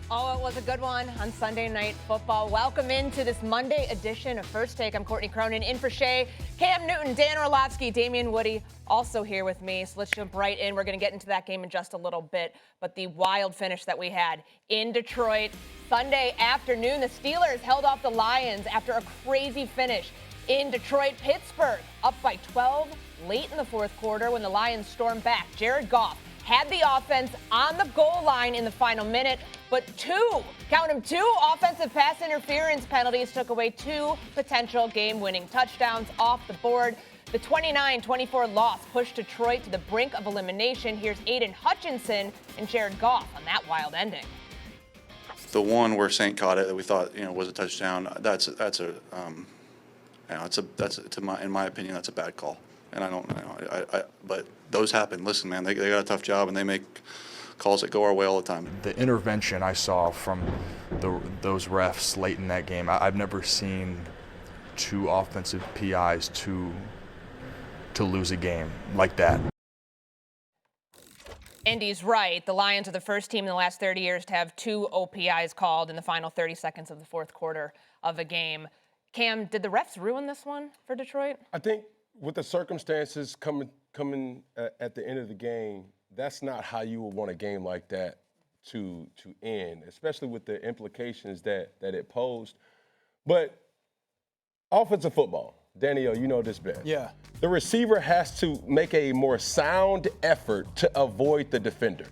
Oh, it was a good one on Sunday Night Football. Welcome into this Monday edition of First Take. I'm Courtney Cronin, in for Shay, Cam Newton, Dan Orlovsky, Damien Woody, also here with me. So let's jump right in. We're going to get into that game in just a little bit. But the wild finish that we had in Detroit Sunday afternoon, the Steelers held off the Lions after a crazy finish in Detroit. Pittsburgh up by 12 late in the fourth quarter when the Lions stormed back. Jared Goff had the offense on the goal line in the final minute, but two offensive pass interference penalties took away two potential game-winning touchdowns off the board. The 29-24 loss pushed Detroit to the brink of elimination. Here's Aiden Hutchinson and Jared Goff on that wild ending. The one where Saint caught it that we thought was a touchdown. In my opinion, that's a bad call. And I don't know. But those happen. Listen, man, they got a tough job, and they make calls that go our way all the time. The intervention I saw from those refs late in that game, I've never seen two offensive PIs to lose a game like that. Andy's right. The Lions are the first team in the last 30 years to have two OPIs called in the final 30 seconds of the fourth quarter of a game. Cam, did the refs ruin this one for Detroit? I think with the circumstances coming at the end of the game, that's not how you would want a game like that to end, especially with the implications that it posed. But offensive football, Danielle, you know this best. Yeah. The receiver has to make a more sound effort to avoid the defender,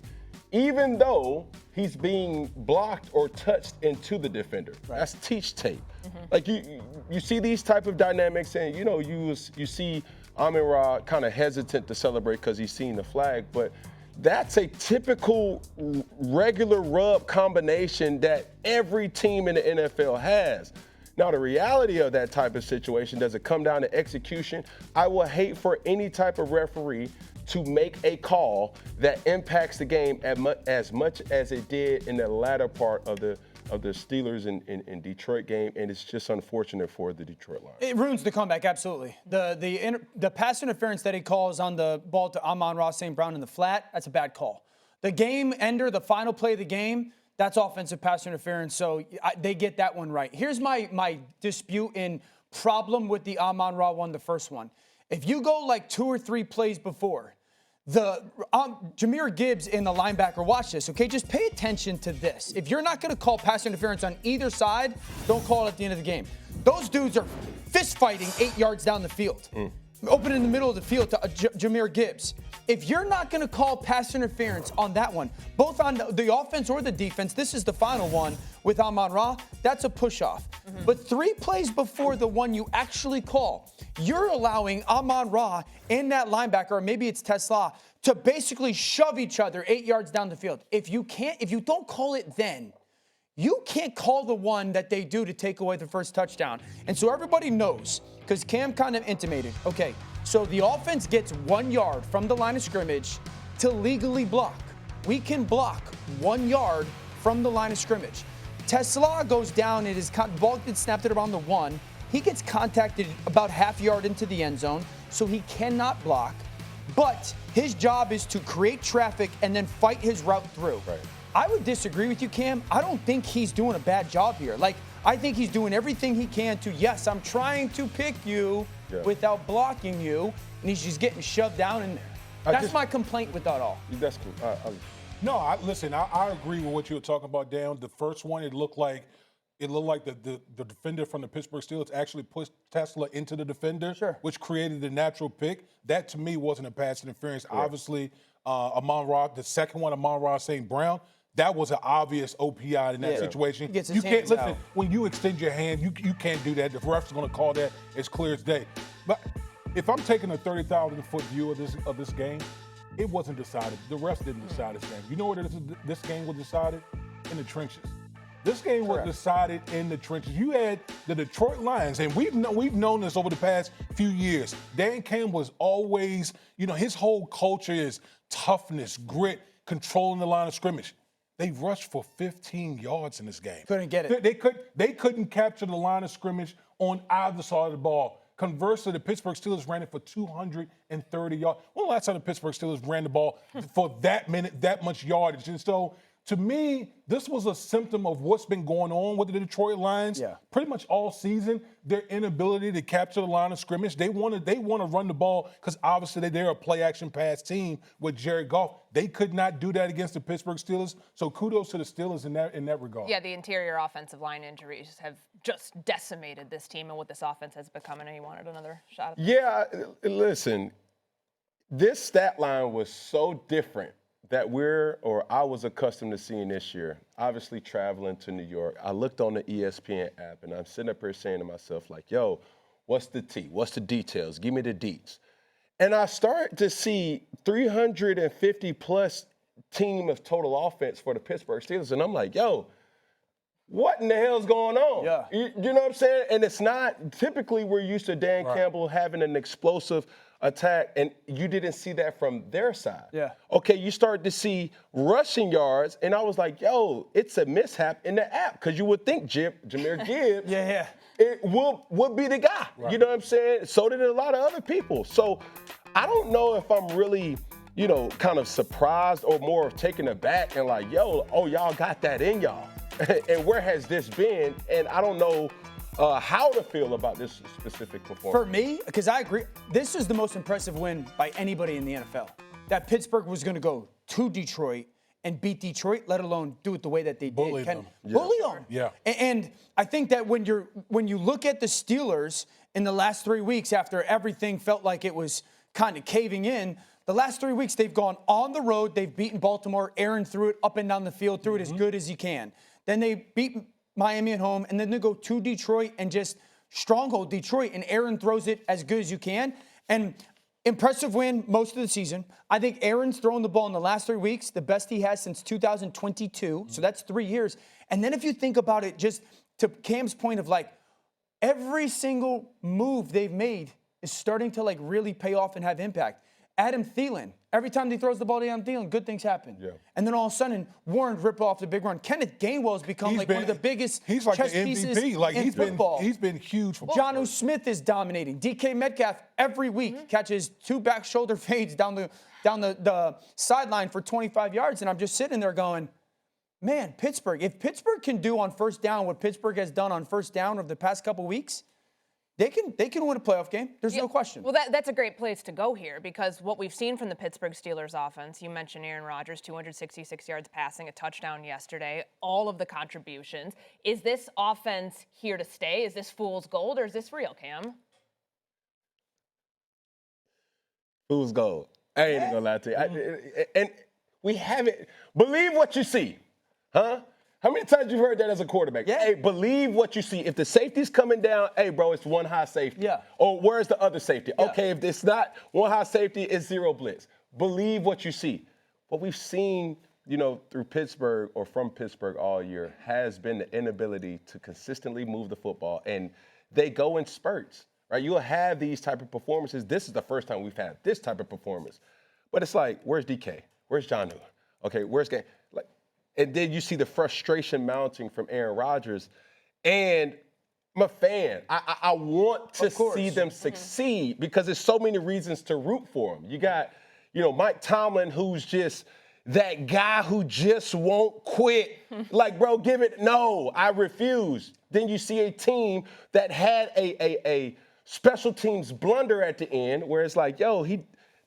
even though he's being blocked or touched into the defender. Right. That's teach tape. Mm-hmm. Like you see these type of dynamics, and you see Amon-Ra kind of hesitant to celebrate because he's seen the flag, but that's a typical regular rub combination that every team in the NFL has. Now, the reality of that type of situation, does it come down to execution? I will hate for any type of referee to make a call that impacts the game as much as it did in the latter part of the Steelers in Detroit game, and it's just unfortunate for the Detroit Lions. It ruins the comeback, absolutely. The pass interference that he calls on the ball to Amon-Ra St. Brown in the flat, that's a bad call. The game ender, the final play of the game, that's offensive pass interference, so they get that one right. Here's my dispute and problem with the Amon-Ra one, the first one. If you go like 2 or 3 plays before, the Jahmyr Gibbs and the linebacker, watch this, okay? Just pay attention to this. If you're not going to call pass interference on either side, don't call it at the end of the game. Those dudes are fist fighting 8 yards down the field. Open in the middle of the field to Jahmyr Gibbs. If you're not going to call pass interference on that one, both on the offense or the defense, this is the final one with Amon-Ra, that's a push-off. Mm-hmm. But 3 plays before the one you actually call, you're allowing Amon-Ra and that linebacker, or maybe it's Tesla, to basically shove each other 8 yards down the field. If you don't call it then, you can't call the one that they do to take away the first touchdown. And so everybody knows, because Cam kind of intimated, okay, so the offense gets 1 yard from the line of scrimmage to legally block. We can block 1 yard from the line of scrimmage. Tesla goes down, and his ball gets snapped at around the 1. He gets contacted about half yard into the end zone, so he cannot block. But his job is to create traffic and then fight his route through. Right. I would disagree with you, Cam. I don't think he's doing a bad job here. I think he's doing everything he can to, yes, I'm trying to pick you without blocking you, and he's just getting shoved down in there. That's my complaint with that all. That's cool. No, listen, I agree with what you were talking about, Dan. The first one, it looked like the defender from the Pittsburgh Steelers actually pushed Tesla into the defender, which created the natural pick. That, to me, wasn't a pass interference. Yeah. Obviously, Amon-Ra, the second one, Amon-Ra St. Brown, that was an obvious OPI in that situation. You can't listen. When you extend your hand, you can't do that. The ref's going to call that as clear as day. But if I'm taking a 30,000-foot view of this game, it wasn't decided. The refs didn't decide this game. You know where this game was decided? In the trenches. This game was decided in the trenches. You had the Detroit Lions, and we've known this over the past few years. Dan Campbell was always, his whole culture is toughness, grit, controlling the line of scrimmage. They rushed for 15 yards in this game. Couldn't get it. They couldn't capture the line of scrimmage on either side of the ball. Conversely, the Pittsburgh Steelers ran it for 230 yards. When the last time the Pittsburgh Steelers ran the ball for that much yardage? And so to me, this was a symptom of what's been going on with the Detroit Lions pretty much all season. Their inability to capture the line of scrimmage. They want to run the ball because obviously they're a play-action pass team with Jared Goff. They could not do that against the Pittsburgh Steelers. So kudos to the Steelers in that regard. Yeah, the interior offensive line injuries have just decimated this team and what this offense has become. I know you wanted another shot at that. Yeah, listen, this stat line was so different that I was accustomed to seeing this year. Obviously traveling to New York, I looked on the ESPN app and I'm sitting up here saying to myself like, yo, what's the T? What's the details? Give me the deets. And I start to see 350 plus team of total offense for the Pittsburgh Steelers. And I'm like, yo, what in the hell's going on? Yeah. You know what I'm saying? And it's not, typically we're used to Dan Campbell having an explosive attack, and you didn't see that from their side. Yeah. Okay, you start to see rushing yards, and I was like, yo, it's a mishap in the app, because you would think Jahmyr Gibbs it would be the guy. Right. You know what I'm saying? So did a lot of other people. So I don't know if I'm really, kind of surprised or more taken aback and like, yo, y'all got that in y'all. And where has this been? And I don't know how to feel about this specific performance. For me, because I agree, this is the most impressive win by anybody in the NFL. That Pittsburgh was going to go to Detroit and beat Detroit, let alone do it the way that they did. Bully them. Bully them. Yeah. And I think that when you look at the Steelers in the last 3 weeks after everything felt like it was kind of caving in, the last 3 weeks they've gone on the road, they've beaten Baltimore, Aaron threw it up and down the field, threw it as good as he can. Then they beat Miami at home, and then they go to Detroit and just stronghold Detroit, and Aaron throws it as good as you can. And impressive win most of the season. I think Aaron's thrown the ball in the last 3 weeks, the best he has since 2022. So that's 3 years. And then if you think about it, just to Cam's point of like, every single move they've made is starting to like really pay off and have impact. Adam Thielen, every time he throws the ball to Adam Thielen, good things happen. Yeah. And then all of a sudden, Warren rip off the big run. Kenneth Gainwell's become one of the biggest chess pieces in football. He's been huge for Jonnu Smith is dominating. DK Metcalf every week catches 2 back shoulder fades down the sideline for 25 yards. And I'm just sitting there going, man, Pittsburgh, if Pittsburgh can do on first down what Pittsburgh has done on first down over the past couple weeks, they can win a playoff game. There's no question. Well, that's a great place to go here because what we've seen from the Pittsburgh Steelers offense, you mentioned Aaron Rodgers, 266 yards passing, a touchdown yesterday, all of the contributions. Is this offense here to stay? Is this fool's gold or is this real, Cam? Fool's gold. I ain't gonna lie to you. And we haven't. Believe what you see. Huh? How many times you've heard that as a quarterback? Yeah. Hey, believe what you see. If the safety's coming down, hey, bro, it's one high safety. Yeah. Or where's the other safety? Yeah. Okay, if it's not one high safety, it's 0 blitz. Believe what you see. What we've seen, through Pittsburgh or from Pittsburgh all year has been the inability to consistently move the football. And they go in spurts, right? You'll have these type of performances. This is the first time we've had this type of performance. But it's like, where's DK? Where's Jonnu? Okay, where's Game? And then you see the frustration mounting from Aaron Rodgers. And I'm a fan. I want to see them succeed because there's so many reasons to root for them. You got, Mike Tomlin, who's just that guy who just won't quit. Like, bro, no, I refuse. Then you see a team that had a special teams blunder at the end where it's like, yo,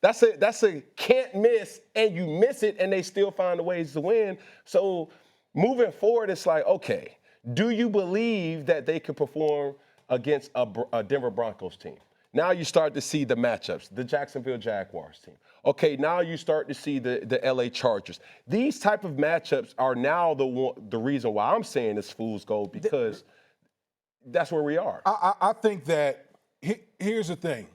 That's a can't miss, and you miss it, and they still find the ways to win. So moving forward, it's like, okay, do you believe that they could perform against a Denver Broncos team? Now you start to see the matchups, the Jacksonville Jaguars team. Okay, now you start to see the LA Chargers. These type of matchups are now the reason why I'm saying it's fool's gold because that's where we are. I think that here's the thing.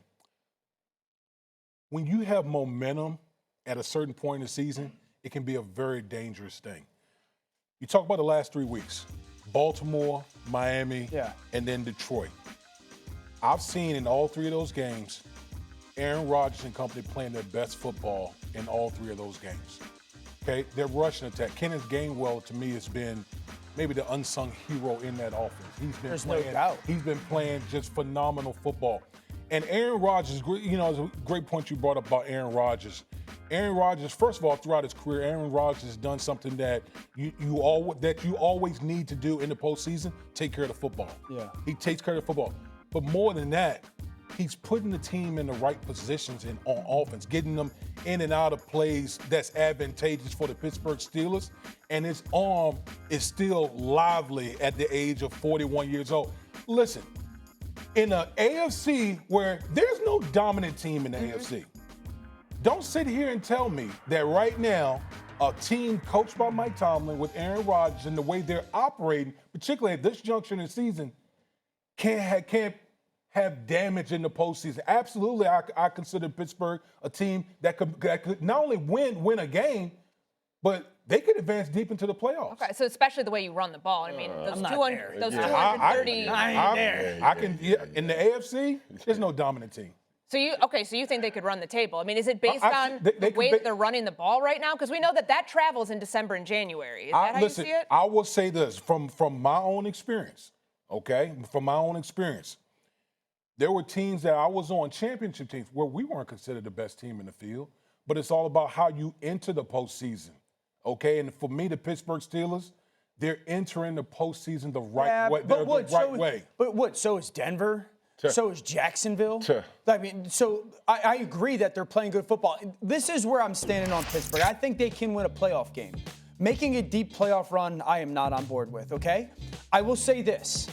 When you have momentum at a certain point in the season, it can be a very dangerous thing. You talk about the last 3 weeks, Baltimore, Miami, and then Detroit. I've seen in all 3 of those games, Aaron Rodgers and company playing their best football in all 3 of those games. Okay, their rushing attack. Kenneth Gainwell, to me, has been maybe the unsung hero in that offense. There's no doubt. He's been playing just phenomenal football. And Aaron Rodgers, you know, it's a great point you brought up about Aaron Rodgers. Aaron Rodgers, first of all, throughout his career, Aaron Rodgers has done something that you always need to do in the postseason: take care of the football. Yeah. He takes care of the football. But more than that, he's putting the team in the right positions on offense, getting them in and out of plays that's advantageous for the Pittsburgh Steelers. And his arm is still lively at the age of 41 years old. Listen, in the AFC where there's no dominant team in the AFC, don't sit here and tell me that right now a team coached by Mike Tomlin with Aaron Rodgers and the way they're operating, particularly at this juncture in the season, can't have damage in the postseason. Absolutely, I consider Pittsburgh a team that could not only win a game, but they could advance deep into the playoffs. Okay, so especially the way you run the ball. I mean, those 230. I can. In the AFC, there's no dominant team. So you think they could run the table? I mean, is it based on the way that they're running the ball right now? Because we know that travels in December and January. Is that how you see it? I will say this from my own experience. Okay, from my own experience, there were teams that I was on, championship teams, where we weren't considered the best team in the field. But it's all about how you enter the postseason. Okay, and for me, the Pittsburgh Steelers, they're entering the postseason the right way. But what? So is Denver. So is Jacksonville. I mean, so I agree that they're playing good football. This is where I'm standing on Pittsburgh. I think they can win a playoff game. Making a deep playoff run, I am not on board with, okay? I will say this.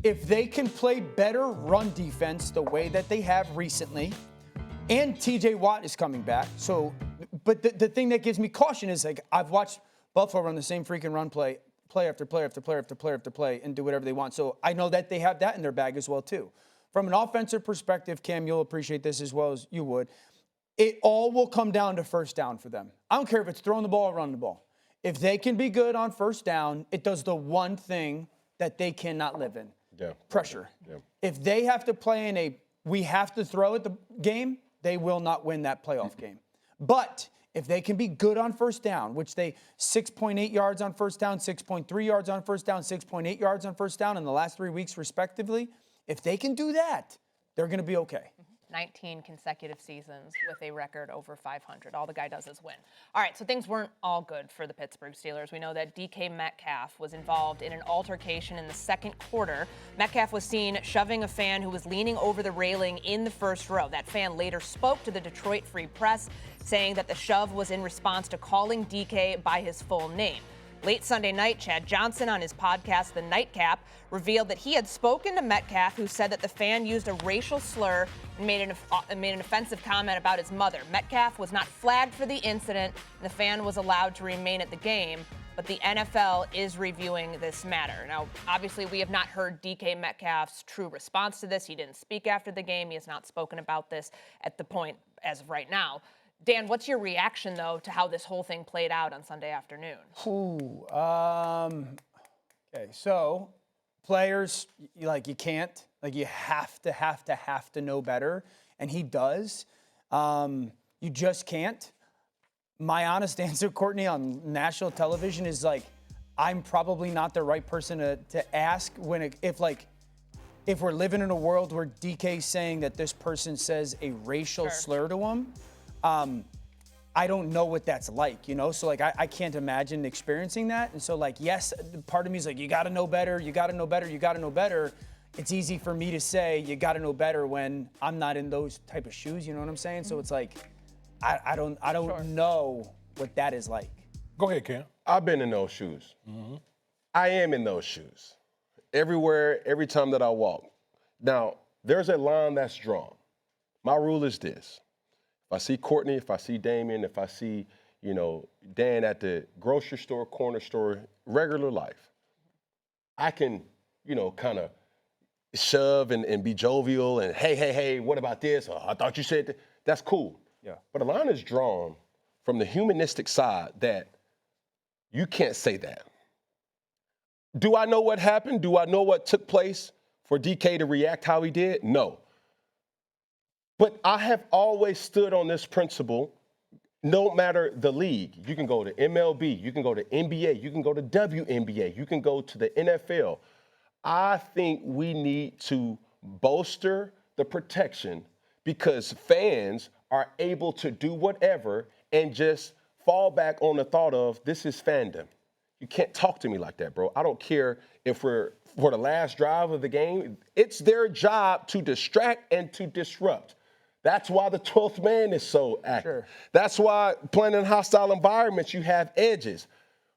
If they can play better run defense the way that they have recently, and TJ Watt is coming back, but the thing that gives me caution is, like, I've watched Buffalo run the same freaking run play after play after play after play after play and do whatever they want. So I know that they have that in their bag as well, too. From an offensive perspective, Cam, you'll appreciate this as well as you would. It all will come down to first down for them. I don't care if it's throwing the ball or running the ball. If they can be good on first down, it does the one thing that they cannot live in. Yeah. Pressure. Yeah. If they have to play in we have to throw at the game, they will not win that playoff game. But if they can be good on first down, which they 6.8 yards on first down, 6.3 yards on first down, 6.8 yards on first down in the last 3 weeks respectively, if they can do that, they're going to be okay. 19 consecutive seasons with a record over 500. All the guy does is win. All right, so things weren't all good for the Pittsburgh Steelers. We know that DK Metcalf was involved in an altercation in the second quarter. Metcalf was seen shoving a fan who was leaning over the railing in the first row. That fan later spoke to the Detroit Free Press, saying that the shove was in response to calling DK by his full name. Late Sunday night, Chad Johnson on his podcast, The Nightcap, revealed that he had spoken to Metcalf, who said that the fan used a racial slur and made an offensive comment about his mother. Metcalf was not flagged for the incident, and the fan was allowed to remain at the game, but the NFL is reviewing this matter. Now, obviously, we have not heard DK Metcalf's true response to this. He didn't speak after the game. He has not spoken about this at the point as of right now. Dan, what's your reaction, though, to how this whole thing played out on Sunday afternoon? Okay, so players, you can't. You have to know better, and he does. You just can't. My honest answer, Courtney, on national television is, I'm probably not the right person to ask if we're living in a world where DK's saying that this person says a racial slur to him. I don't know what that's like, So, I can't imagine experiencing that. And so, yes, part of me is you got to know better, you got to know better, you got to know better. It's easy for me to say you got to know better when I'm not in those type of shoes, you know what I'm saying? So it's I don't know what that is like. Go ahead, Cam. I've been in those shoes. Mm-hmm. I am in those shoes. Everywhere, every time that I walk. Now, there's a line that's drawn. My rule is this. If I see Courtney, if I see Damien, if I see, Dan at the grocery store, corner store, regular life, I can, kind of shove and be jovial and, hey, what about this? Or, I thought you said that. That's cool. Yeah. But a line is drawn from the humanistic side that you can't say that. Do I know what happened? Do I know what took place for DK to react how he did? No. But I have always stood on this principle, no matter the league. You can go to MLB, you can go to NBA, you can go to WNBA, you can go to the NFL. I think we need to bolster the protection because fans are able to do whatever and just fall back on the thought of this is fandom. You can't talk to me like that, bro. I don't care if we're for the last drive of the game. It's their job to distract and to disrupt. That's why the 12th man is so active. Sure. That's why playing in hostile environments, you have edges.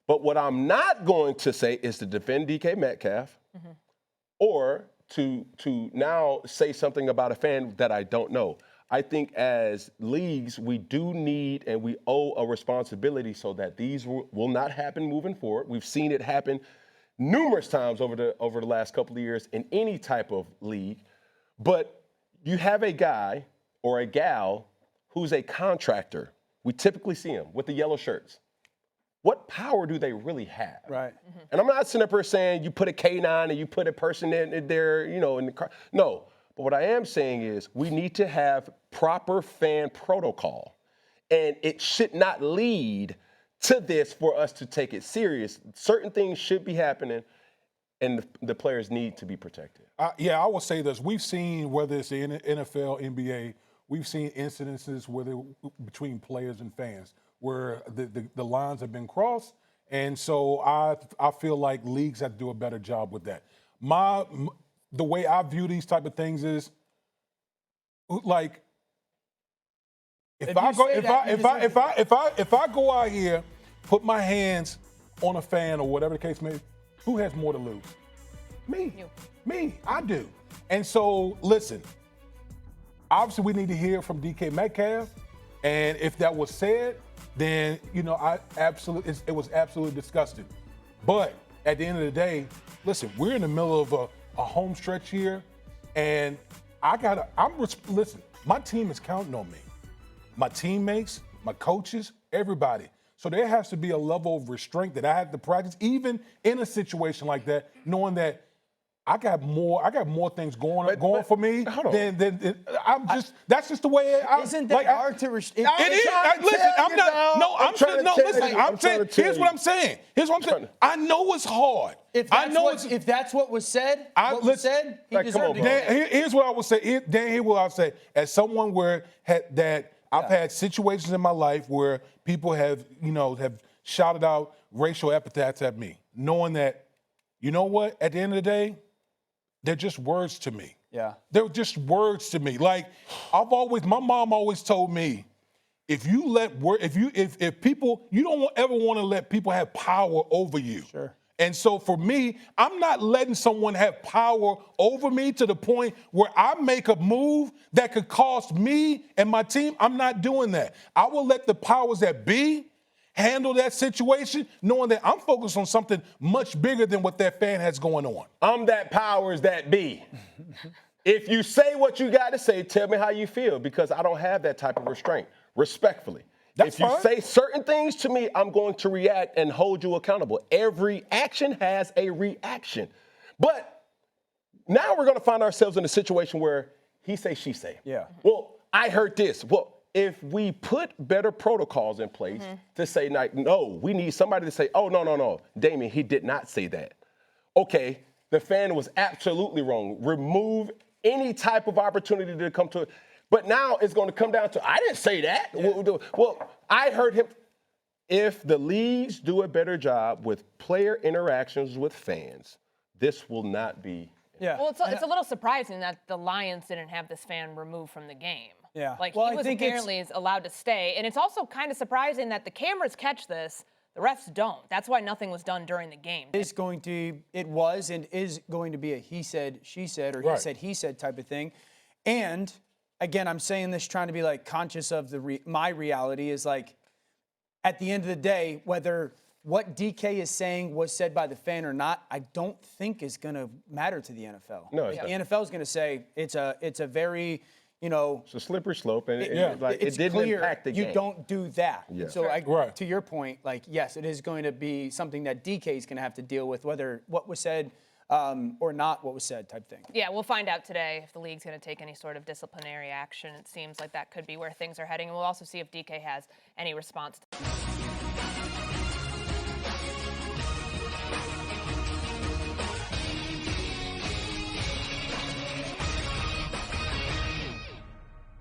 But what I'm not going to say is to defend DK Metcalf or to now say something about a fan that I don't know. I think as leagues, we do need and we owe a responsibility so that these will not happen moving forward. We've seen it happen numerous times over the last couple of years in any type of league. But you have a guy or a gal who's a contractor. We typically see them with the yellow shirts. What power do they really have? Right. And I'm not sitting up here saying you put a K9 and you put a person in there, you know, in the car. No. But what I am saying is we need to have proper fan protocol. And it should not lead to this for us to take it serious. Certain things should be happening, and the players need to be protected. Yeah, I will say this. We've seen, whether it's the NFL, NBA, we've seen incidences between players and fans where the lines have been crossed. And so I feel like leagues have to do a better job with that. The way I view these type of things is like if I go out here, put my hands on a fan or whatever the case may be, who has more to lose? Me. You. Me. I do. And so listen, obviously we need to hear from DK Metcalf, and if that was said, then it was absolutely disgusting. But at the end of the day, listen, we're in the middle of a home stretch here, and listen, my team is counting on me. My teammates, my coaches, everybody. So there has to be a level of restraint that I have to practice, even in a situation like that, knowing that I got more things going for me than I'm just. That's just the way. Isn't that hard to restrain? It is. Listen, I'm not. No, I'm saying. No, listen. I'm saying. Here's what I'm saying. I know it's hard. If that's what was said, he deserved to go. Here's what I would say. Here's what I would say. As someone I've had situations in my life where people have shouted out racial epithets at me, knowing that, you know what, at the end of the day, they're just words to me. Yeah. They're just words to me. Like my mom always told me, if people, you don't ever want to let people have power over you. Sure. And so for me, I'm not letting someone have power over me to the point where I make a move that could cost me and my team. I'm not doing that. I will let the powers that be handle that situation, knowing that I'm focused on something much bigger than what that fan has going on. I'm that powers that be. If you say what you got to say, tell me how you feel, because I don't have that type of restraint, respectfully. That's if you fine. say certain things to me, I'm going to react and hold you accountable. Every action has a reaction. But now we're going to find ourselves in a situation where he say, she say. Yeah. Well, I heard this. Well, if we put better protocols in place to say, like, no, we need somebody to say, oh, no, Damien, he did not say that. Okay, the fan was absolutely wrong. Remove any type of opportunity to come to it. But now it's going to come down to, I didn't say that. Yeah. Well, I heard him. If the leagues do a better job with player interactions with fans, this will not be. Yeah. Well, it's a little surprising that the Lions didn't have this fan removed from the game. Yeah. Like, he was apparently allowed to stay. And it's also kind of surprising that the cameras catch this, the refs don't. That's why nothing was done during the game. It was and is going to be a he said, she said, or he said type of thing. And again, I'm saying this trying to be like conscious of my reality is like, at the end of the day, whether what DK is saying was said by the fan or not, I don't think is going to matter to the NFL. No, the NFL is going to say it's a very, it's a slippery slope, and it didn't clear impact the game. You don't do that. Yeah. So to your point, like, yes, it is going to be something that DK is going to have to deal with, whether what was said or not what was said type thing. Yeah, we'll find out today if the league's going to take any sort of disciplinary action. It seems like that could be where things are heading. And we'll also see if DK has any response.